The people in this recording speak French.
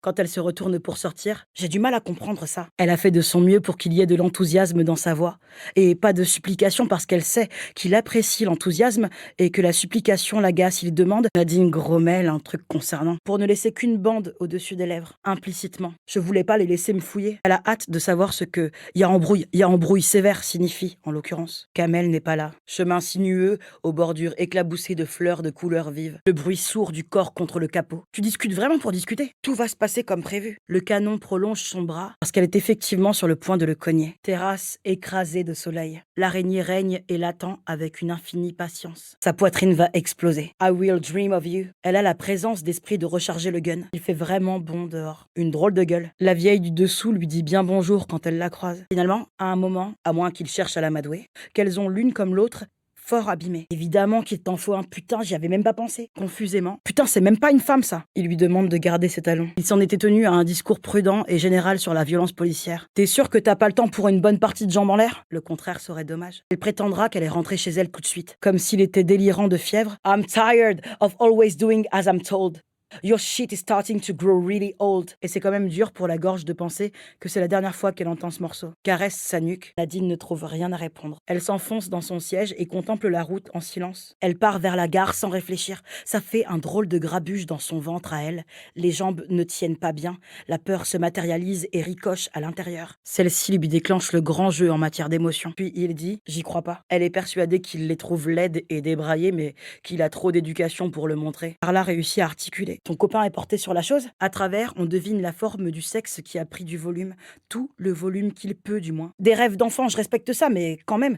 Quand elle se retourne pour sortir, j'ai du mal à comprendre ça. Elle a fait de son mieux pour qu'il y ait de l'enthousiasme dans sa voix. Et pas de supplication parce qu'elle sait qu'il apprécie l'enthousiasme et que la supplication l'agace. Il demande, Nadine grommelle un truc concernant, pour ne laisser qu'une bande au-dessus des lèvres, implicitement. Je voulais pas les laisser me fouiller. Elle a hâte de savoir ce que y a embrouille sévère signifie, en l'occurrence. Kamel n'est pas là. Chemin sinueux, aux bordures éclaboussées de fleurs de couleurs vives. Le bruit sourd du corps contre le capot. Tu discutes vraiment pour discuter. Tout va se passer comme prévu. Le canon prolonge son bras parce qu'elle est effectivement sur le point de le cogner. Terrasse écrasée de soleil. L'araignée règne et l'attend avec une infinie patience. Sa poitrine va exploser. I will dream of you. Elle a la présence d'esprit de recharger le gun. Il fait vraiment bon dehors. Une drôle de gueule. La vieille du dessous lui dit bien bonjour quand elle la croise. Finalement, à un moment, à moins qu'il cherche à l'amadouer, qu'elles ont l'une comme l'autre fort abîmée. Évidemment qu'il t'en faut un, putain, j'y avais même pas pensé. Confusément. Putain, c'est même pas une femme, ça. Il lui demande de garder ses talons. Il s'en était tenu à un discours prudent et général sur la violence policière. T'es sûr que t'as pas le temps pour une bonne partie de jambes en l'air? Le contraire serait dommage. Elle prétendra qu'elle est rentrée chez elle tout de suite. Comme s'il était délirant de fièvre. I'm tired of always doing as I'm told. Your shit is starting to grow really old. Et c'est quand même dur pour la gorge de penser que c'est la dernière fois qu'elle entend ce morceau. Caresse sa nuque. Nadine ne trouve rien à répondre. Elle s'enfonce dans son siège et contemple la route en silence. Elle part vers la gare sans réfléchir. Ça fait un drôle de grabuge dans son ventre à elle. Les jambes ne tiennent pas bien. La peur se matérialise et ricoche à l'intérieur. Celle-ci lui déclenche le grand jeu en matière d'émotion. Puis il dit « J'y crois pas ». Elle est persuadée qu'il les trouve laides et débraillées, mais qu'il a trop d'éducation pour le montrer. Carla réussit à articuler. Ton copain est porté sur la chose? À travers, on devine la forme du sexe qui a pris du volume. Tout le volume qu'il peut, du moins. Des rêves d'enfant, je respecte ça, mais quand même,